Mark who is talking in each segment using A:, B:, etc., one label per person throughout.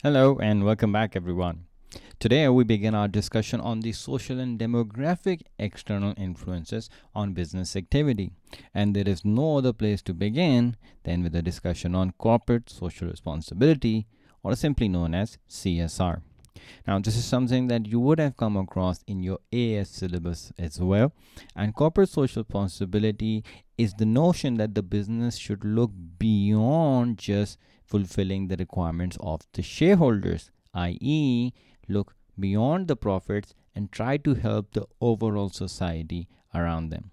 A: Hello and welcome back, everyone. Today, we begin our discussion on the social and demographic external influences on business activity. And there is no other place to begin than with a discussion on corporate social responsibility, or simply known as CSR. Now, this is something that you would have come across in your AS syllabus as well. And corporate social responsibility is the notion that the business should look beyond just fulfilling the requirements of the shareholders, i.e., look beyond the profits and try to help the overall society around them.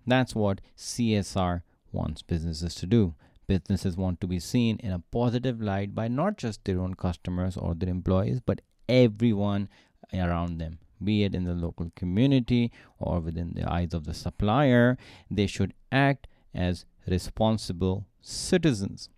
A: That's what CSR wants businesses to do. Businesses want to be seen in a positive light by not just their own customers or their employees, but everyone around them, be it in the local community or within the eyes of the supplier. They should act as responsible citizens.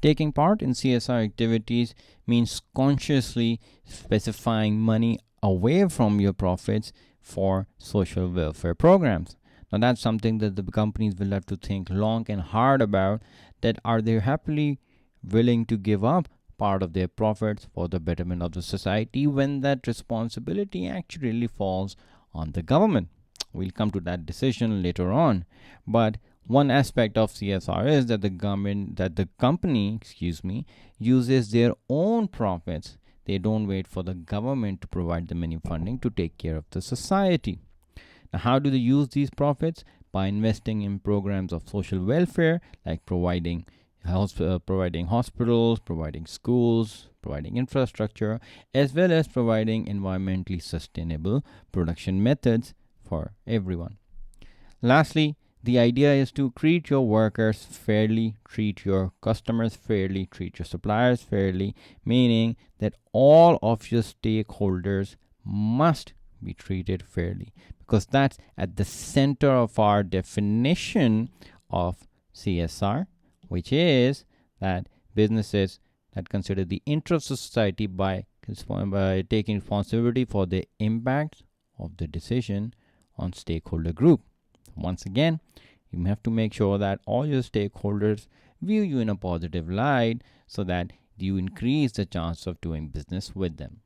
A: Taking part in CSR activities means consciously specifying money away from your profits for social welfare programs. Now, that's something that the companies will have to think long and hard about. That are they happily willing to give up part of their profits for the betterment of the society when that responsibility actually falls on the government? We'll come to that decision later on. But one aspect of CSR is that the company, uses their own profits. They don't wait for the government to provide them any funding to take care of the society. Now, how do they use these profits? By investing in programs of social welfare, like providing hospitals, providing schools, providing infrastructure, as well as providing environmentally sustainable production methods for everyone. Lastly, the idea is to treat your workers fairly, treat your customers fairly, treat your suppliers fairly, meaning that all of your stakeholders must be treated fairly, because that's at the center of our definition of CSR, which is that businesses that consider the interest of society by taking responsibility for the impact of the decision on stakeholder group. Once again, you have to make sure that all your stakeholders view you in a positive light so that you increase the chance of doing business with them.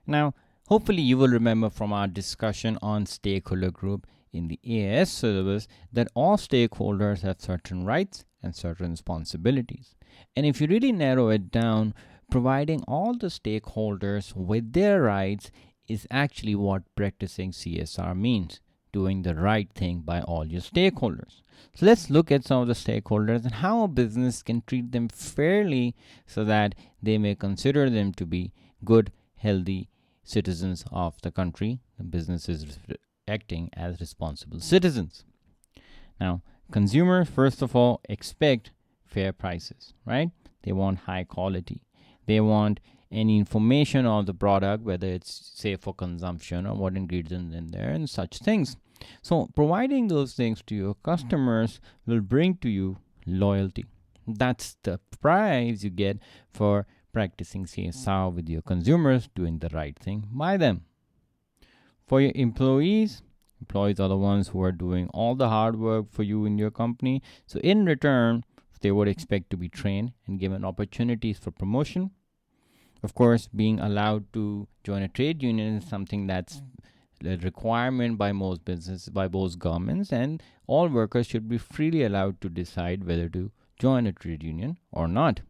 A: Now, hopefully, you will remember from our discussion on stakeholder group in the AS syllabus that all stakeholders have certain rights and certain responsibilities. And if you really narrow it down, providing all the stakeholders with their rights is actually what practicing CSR means, doing the right thing by all your stakeholders. So let's look at some of the stakeholders and how a business can treat them fairly so that they may consider them to be good, healthy citizens of the country. The business is acting as responsible citizens. Now, consumers, first of all, expect fair prices, right? They want high quality. They want any information on the product, whether it's safe for consumption or what ingredients in there and such things. So, providing those things to your customers will bring to you loyalty. That's the prize you get for practicing CSR with your consumers, doing the right thing by them. For your employees are the ones who are doing all the hard work for you in your company. So, in return, they would expect to be trained and given opportunities for promotion. Of course, being allowed to join a trade union is something that's a requirement by most businesses, by most governments, and all workers should be freely allowed to decide whether to join a trade union or not.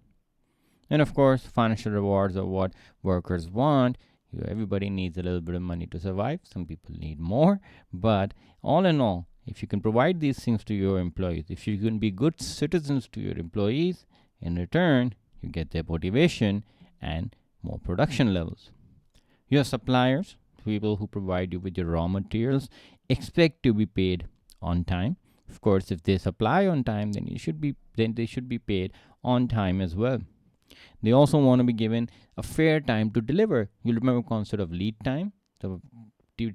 A: And of course, financial rewards are what workers want. Everybody needs a little bit of money to survive. Some people need more. But all in all, if you can provide these things to your employees, if you can be good citizens to your employees, in return, you get their motivation and more production levels. Your suppliers, people who provide you with your raw materials, expect to be paid on time. Of course, if they supply on time, then they should be paid on time as well. They also want to be given a fair time to deliver. You remember the concept of lead time, the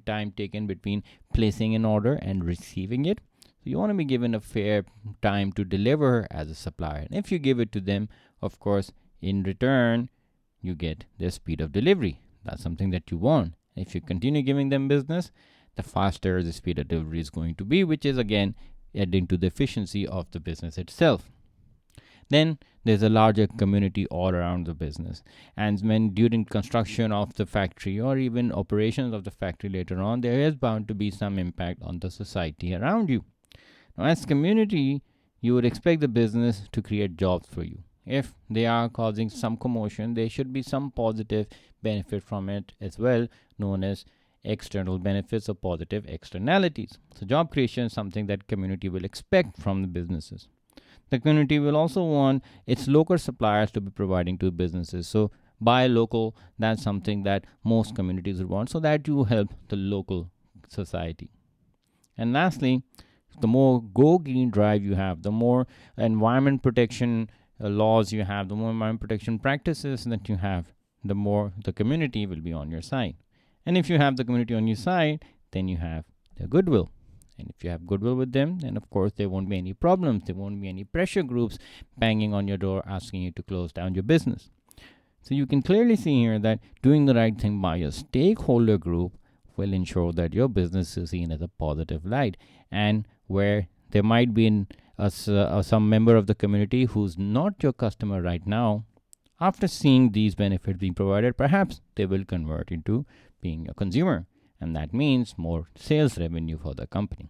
A: time taken between placing an order and receiving it. So you want to be given a fair time to deliver as a supplier. And if you give it to them, of course, in return, you get their speed of delivery. That's something that you want. If you continue giving them business, the faster the speed of delivery is going to be, which is again adding to the efficiency of the business itself. Then there's a larger community all around the business. And when during construction of the factory or even operations of the factory later on, there is bound to be some impact on the society around you. Now, as community, you would expect the business to create jobs for you. If they are causing some commotion, there should be some positive benefit from it as well, known as external benefits or positive externalities. So job creation is something that community will expect from the businesses. The community will also want its local suppliers to be providing to businesses. So buy local, that's something that most communities would want, so that you help the local society. And lastly, the more go green drive you have, the more environment protection laws you have, the more environment protection practices that you have, the more the community will be on your side. And if you have the community on your side, then you have the goodwill. And if you have goodwill with them, then of course there won't be any problems. There won't be any pressure groups banging on your door asking you to close down your business. So you can clearly see here that doing the right thing by your stakeholder group will ensure that your business is seen as a positive light. And where there might be some member of the community who's not your customer right now, after seeing these benefits being provided, perhaps they will convert into being a consumer. And that means more sales revenue for the company.